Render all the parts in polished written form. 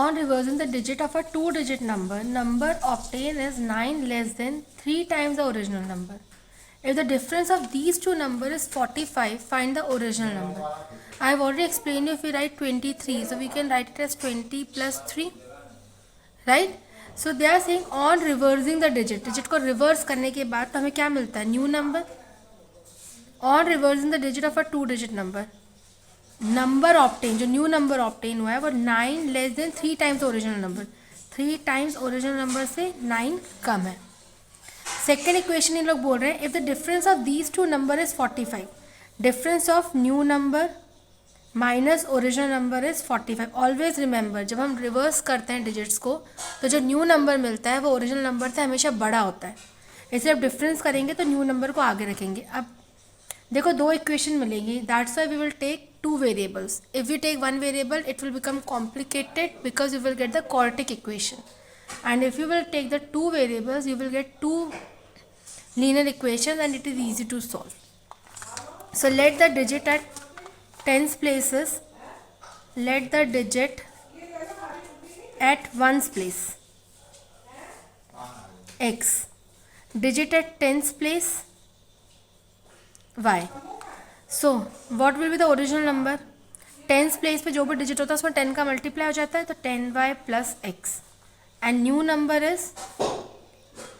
on reversing the digit of a 2-digit number, number obtained is 9 less than 3 times the original number. If the difference of these two numbers is 45, find the original number. I have already explained you if we write 23, so we can write it as 20 plus 3, right? So they are saying on reversing the digit को reverse करने के बाद तो हमें क्या मिलता है? New number. On reversing the digit of a 2-digit number, number obtain जो न्यू नंबर ऑप्टेन हुआ है वो 9 less than 3 times original number, 3 times original number से 9 कम है. सेकेंड इक्वेशन ये लोग बोल रहे हैं if the difference of these two number is 45, difference of new number minus original number is 45. Always remember जब हम रिवर्स करते हैं डिजिट्स को तो जो न्यू नंबर मिलता है वो ओरिजिनल नंबर से हमेशा बड़ा होता है, इसलिए अब डिफरेंस करेंगे तो न्यू नंबर को आगे रखेंगे. अब देखो दो इक्वेशन मिलेंगी, that's why we will take two variables. If we take one variable, it will become complicated because you will get the quartic equation. And if you will take the two variables, you will get two linear equations and it is easy to solve. So let the digit at tens places, let the digit at ones place, x, digit at tens place, y. So what will be the original number? Tens place पे जो भी digit होता है उसमें 10 का multiply हो जाता है तो 10y plus x. And new number is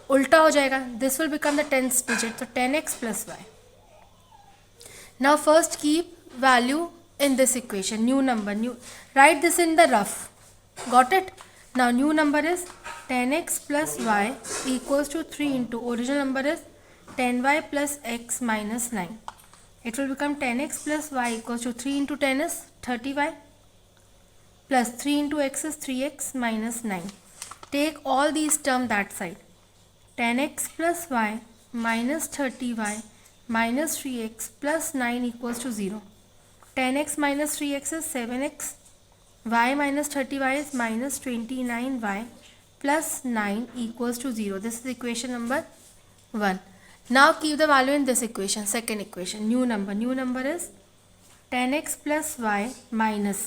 उल्टा हो जाएगा, this will become the tens digit, तो 10x plus y. Now first keep value in this equation, new number, new write this in the rough, got it. Now new number is 10x plus y equals to 3 into original number is 10y plus x minus 9. It will become 10x plus y equals to 3 into 10 is 30y plus 3 into x is 3x minus 9. Take all these terms that side. 10x plus y minus 30y minus 3x plus 9 equals to 0. 10x minus 3x is 7x. Y minus 30y is minus 29y plus 9 equals to 0. This is equation number 1. Now keep the value in this equation, second equation, new number is 10x plus y minus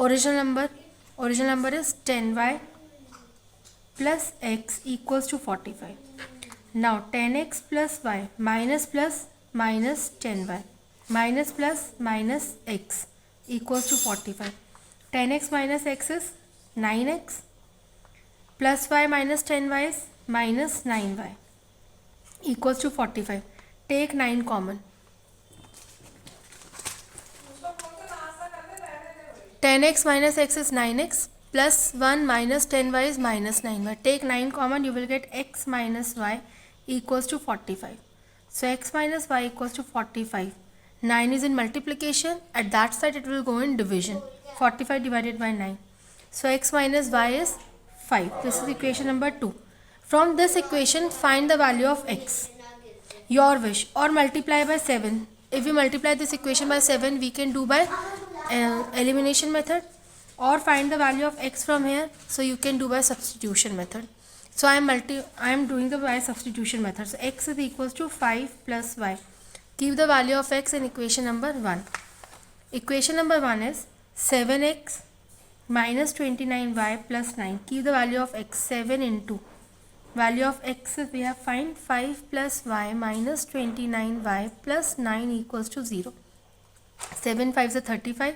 original number is 10y plus x equals to 45. Now 10x plus y minus plus minus 10y minus plus minus x equals to 45. 10x minus x is 9x plus y minus 10y is minus 9y equals to 45. Take 9 common. 10x minus x is 9x plus 1 minus 10y is minus 9y. Take 9 common, you will get x minus y equals to 45. So x minus y equals to 45. 9 is in multiplication, at that side it will go in division. 45 divided by 9. So x minus y is 5. This is equation number 2. From this equation, find the value of x. Your wish. Or multiply by 7. If we multiply this equation by 7, we can do by elimination method. Or find the value of x from here. So you can do by substitution method. So I am doing the by substitution method. So x is equals to 5 plus y. Keep the value of x in equation number 1. Equation number 1 is 7x minus 29y plus 9. Keep the value of x, 7 into value of x is we have find 5 plus y minus 29y plus 9 equals to 0. 7 5 is 35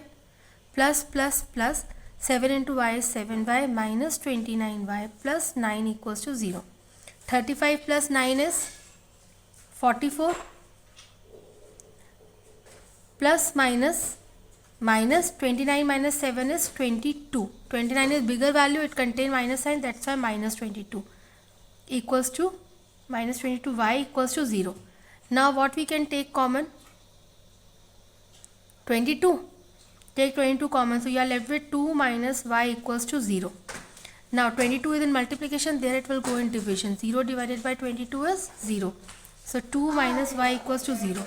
plus plus plus 7 into y is 7y minus 29y plus 9 equals to 0. 35 plus 9 is 44 plus minus 29 minus 7 is 22. 29 is bigger value, it contains minus sign, that's why minus 22. Equals to minus 22y equals to 0. Now what we can take common? 22. Take 22 common, so you are left with 2 minus y equals to 0. Now 22 is in multiplication, there it will go in division. 0 divided by 22 is 0. So 2 minus y equals to 0.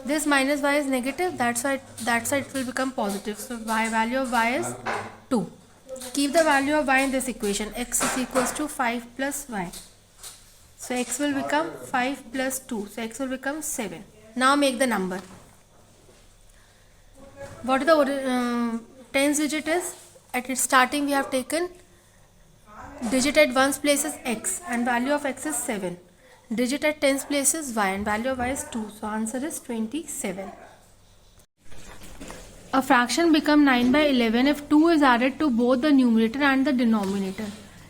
This minus y is negative, that's why that side it will become positive. So value of y is 2. Keep the value of y in this equation. X is equals to 5 plus y. So x will become 5 plus 2. So x will become 7. Now make the number. What is the tens digit is? at its starting we have taken digit at ones place is x and value of x is 7. Digit at tens place is y and value of y is 2. So answer is 27. A fraction become 9 by 11 if 2 is added to both the numerator and the denominator.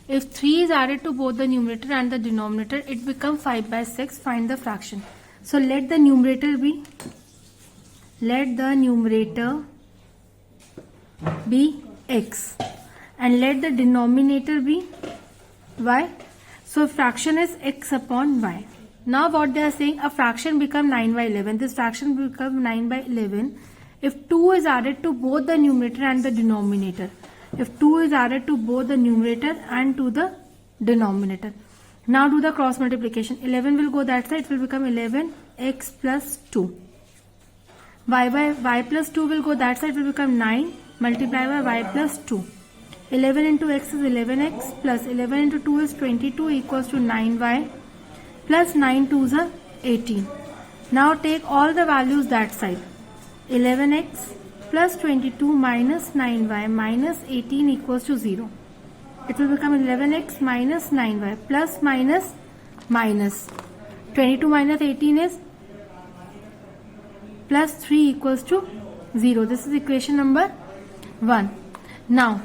If 3 is added to both the numerator and the denominator, it becomes 5 by 6. Find the fraction. So let the numerator be x and let the denominator be y. So fraction is x upon y. Now what they are saying, a fraction become 9 by 11. This fraction become 9 by 11 if 2 is added to both the numerator and the denominator. If 2 is added to both the numerator and to the denominator. Now do the cross multiplication. 11 will go that side, it will become 11x plus 2. y plus 2 will go that side, it will become 9 multiplied by y plus 2. 11 into x is 11x plus 11 into 2 is 22 equals to 9y plus 9 2s are 18. Now take all the values that side. 11x plus 22 minus 9y minus 18 equals to 0. It will become 11x minus 9y plus minus minus. 22 minus 18 is plus 3 equals to 0. This is equation number 1. Now,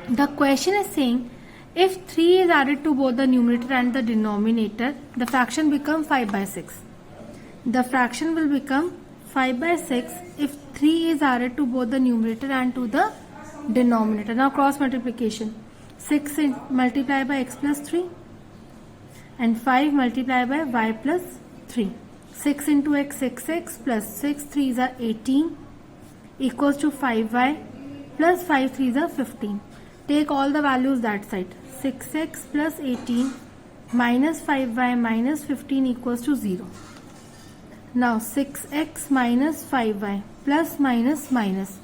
the question is saying if 3 is added to both the numerator and the denominator, the fraction becomes 5 by 6. The fraction will become 5 by 6 if 3 is added to both the numerator and to the denominator. Now cross multiplication. 6 multiplied by x plus 3 and 5 multiplied by y plus 3. 6 into x 6x plus 6 3s are 18 equals to 5y plus 5 3s are 15. Take all the values that side. 6x plus 18 minus 5y minus 15 equals to 0. Now 6x minus 5y plus minus minus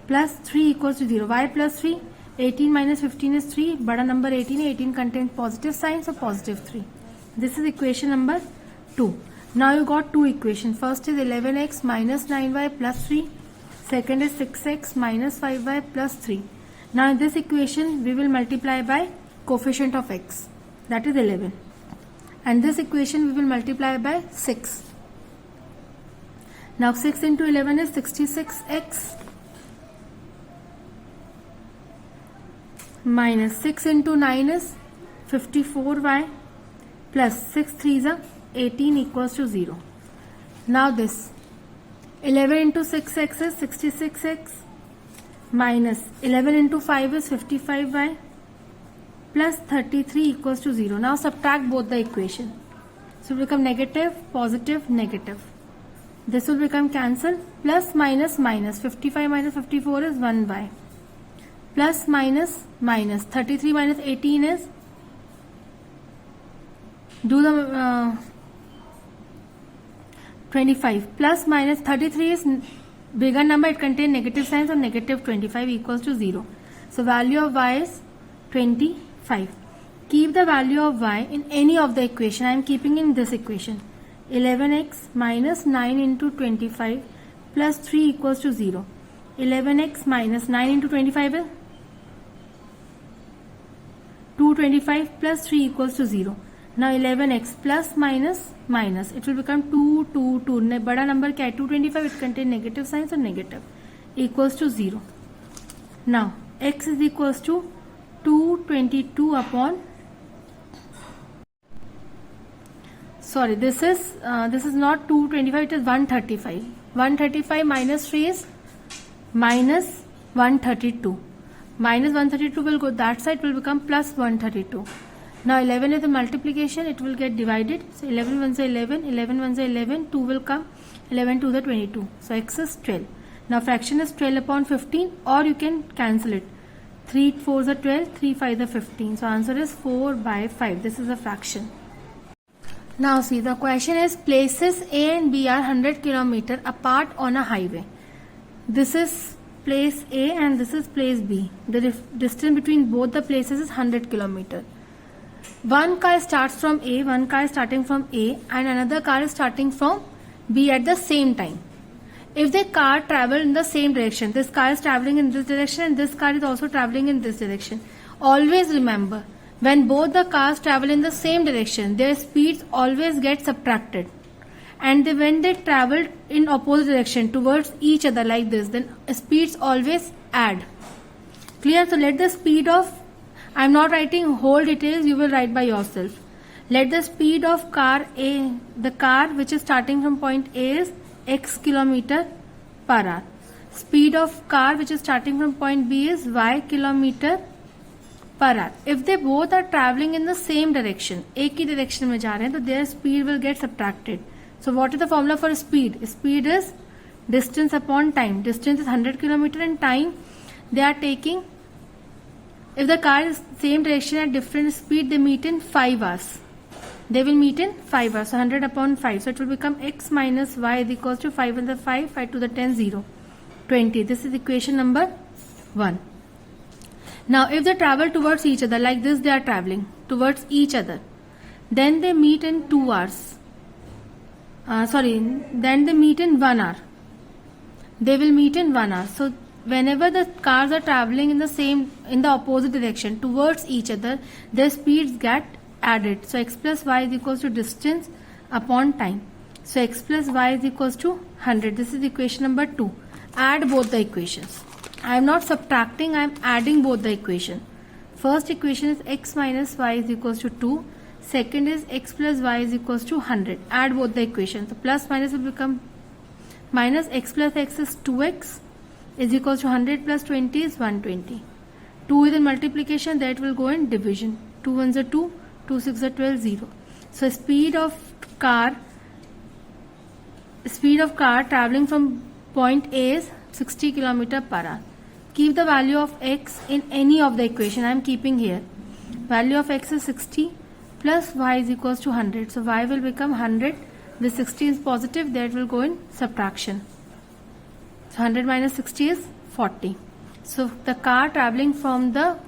plus 3 equals to 0. Y plus 3, 18 minus 15 is 3. Bada number 18, 18 contains positive sign, so positive 3. This is equation number 2. Now you got two equations. First is 11x minus 9y plus 3. Second is 6x minus 5y plus 3. Now in this equation we will multiply by coefficient of x, that is 11. And this equation we will multiply by 6. Now 6 into 11 is 66x minus 6 into 9 is 54y plus 6 3s are 18 equals to 0. Now this 11 into 6x is 66x minus 11 into 5 is 55y plus 33 equals to 0. Now subtract both the equation. So it will become negative, positive, negative. This will become cancelled. Plus minus minus. 55 minus 54 is 1y. Plus minus minus. 33 minus 18 is, do the 25. Plus minus 33 is bigger number, it contains negative sign, so negative 25 equals to 0. So value of y is 25. Keep the value of y in any of the equation. I am keeping in this equation. 11x minus 9 into 25 plus 3 equals to 0. 11x minus 9 into 25 is 225 plus 3 equals to 0. Now 11x plus minus minus, it will become 2, 2, 2. Bada number क्या है? 225, it contains negative sign, so negative equals to 0. Now x is equals to 222 upon, sorry, this is not 225, it is 135. 135 minus 3 is minus 132. Minus 132 will go that side, will become plus 132. Now 11 is the multiplication, it will get divided. So 11 ones are 11, 11 ones are 11, 2 will come, 11 2s are 22. So x is 12. Now fraction is 12 upon 15, or you can cancel it. 3 4s are 12, 3 5s are 15. So answer is 4 by 5. This is a fraction. Now see, the question is places A and B are 100 km apart on a highway. This is place A and this is place B. The distance between both the places is 100 km. One car starts from A, one car is starting from A, and another car is starting from B at the same time. if the car travel in the same direction, this car is traveling in this direction and this car is also traveling in this direction. Always remember, when both the cars travel in the same direction, their speeds always get subtracted. And when they travel in opposite direction towards each other like this, then speeds always add. Clear? So let the speed of, I'm not writing whole details, you will write by yourself. Let the speed of car A, the car which is starting from point A is x kilometer per hour. Speed of car which is starting from point B is y kilometer per hour. If they both are traveling in the same direction, एक ही direction में जा रहे हैं, तो their speed will get subtracted. So what is the formula for speed? Speed is distance upon time. Distance is 100 kilometer and time they are taking. If the car is same direction at different speed, they meet in 5 hours. They will meet in 5 hours. So 100 upon 5. So it will become x minus y is equals to 5 in the 5, 5 to the 10, 0. 20. This is equation number 1. Now if they travel towards each other, like this they are traveling towards each other, then they meet in 2 hours. Then they meet in 1 hour. They will meet in 1 hour. So whenever the cars are traveling in the opposite direction towards each other, their speeds get added. So x plus y is equals to distance upon time. So x plus y is equals to 100. This is equation number 2. Add both the equations. I am not subtracting, I am adding both the equation. First equation is x minus y is equals to 2. Second is x plus y is equals to 100. Add both the equations. So plus minus will become minus x plus x is 2x is equals to 100 plus 20 is 120. 2 is in multiplication, that will go in division. 2 ones are 2, 2 6 are 12, 0. So speed of car traveling from point A is 60 km per hour. Keep the value of x in any of the equation I am keeping here. Value of x is 60 plus y is equals to 100. So y will become 100. This 60 is positive, that will go in subtraction. So 100 minus 60 is 40. So the car traveling from the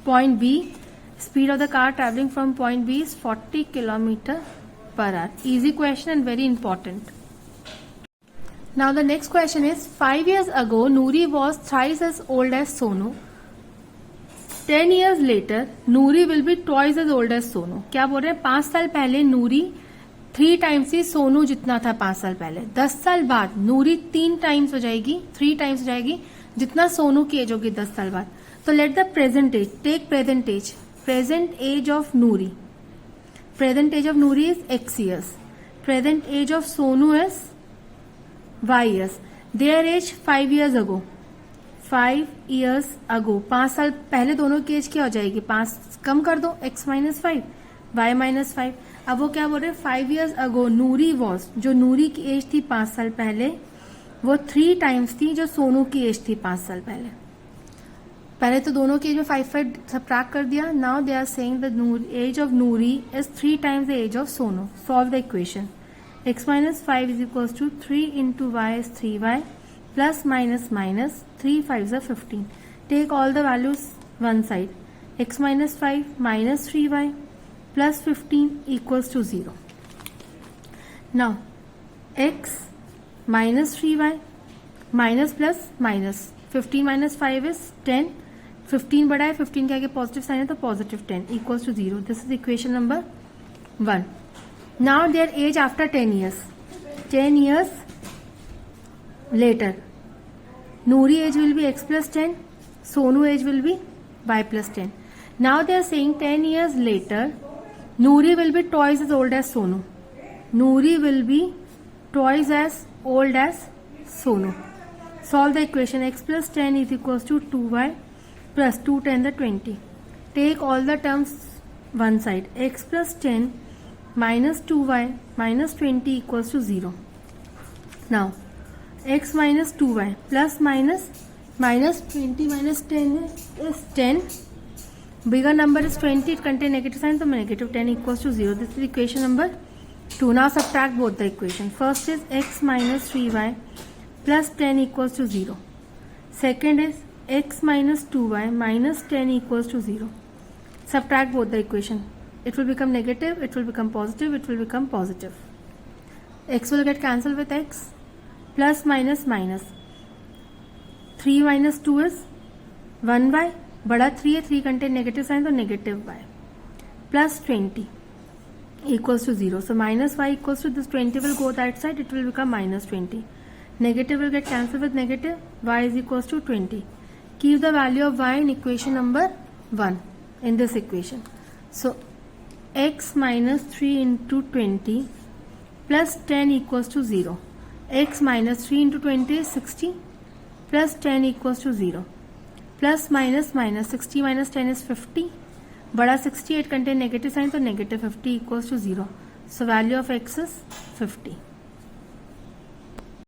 point B, speed of the car traveling from point B is 40 km per hour. Easy question and very important. Now the next question is, 5 years ago Noori was thrice as old as Sonu. 10 years later Noori will be twice as old as Sonu. क्या बोल रहे हैं? 5 साल पहले नूरी 3 times ही सोनू जितना था 5 साल पहले. 10 साल बाद नूरी 3 टाइम्स हो जाएगी, 3 टाइम्स हो जाएगी जितना सोनू की एज होगी 10 साल बाद. तो let the present age, take present age. Present age of Noori, present age of Noori is x years. Present age of Sonu is y years. Their age 5 years ago. 5 years ago, 5 साल पहले दोनों की एज क्या हो जाएगी? 5 कम कर दो, x माइनस 5, y माइनस 5. अब वो क्या बोल रहे हैं? 5 years ago नूरी वॉज, जो नूरी की एज थी 5 साल पहले, वो 3 टाइम्स थी जो सोनू की एज थी 5 साल पहले. पहले तो दोनों की एज में 5 सब्ट्रैक्ट कर दिया. Now they are saying the age of Noori is 3 times the age of Sonu. Solve the equation. x minus 5 is equals to 3 into y is 3y plus minus minus 3 5s are 15. Take all the values one side. X minus 5 minus 3y plus 15 equals to 0. Now x minus 3y minus plus minus 15 minus 5 is 10. 15 बड़ा है, 15 के आगे positive sign है तो positive 10 equals to 0. This is equation number 1. Now their age after 10 years. 10 years later, Noori age will be x plus 10, Sonu age will be y plus 10. Now they are saying 10 years later, Noori will be twice as old as Sonu. Noori will be twice as old as Sonu. Solve the equation. X plus 10 is equals to 2y plus 2 10 the 20. Take all the terms one side. X plus 10 minus 2y minus 20 equals to 0. Now x minus 2y plus minus 20 minus 10 is 10. Bigger number is 20, it contains negative sign, so negative 10 equals to 0. This is equation number 2. Now subtract both the equations. First is x minus 3y plus 10 equals to 0. Second is x minus 2y minus 10 equals to 0. Subtract both the equation. It will become negative, it will become positive, it will become positive. X will get cancelled with x. Plus minus minus, 3 minus 2 is 1y, बड़ा 3 है, 3 contain negative sign तो negative y, plus 20 equals to 0. So minus y equals to this 20 will go that side, it will become minus 20. Negative will get cancelled with negative, y is equals to 20. Keep the value of y in equation number 1 in this equation. So x minus 3 into 20 plus 10 equals to 0. X minus 3 into 20 is 60 plus 10 equals to 0. Plus minus minus, 60 minus 10 is 50. बड़ा 68 contain negative sign तो negative 50 equals to 0. So value of x is 50.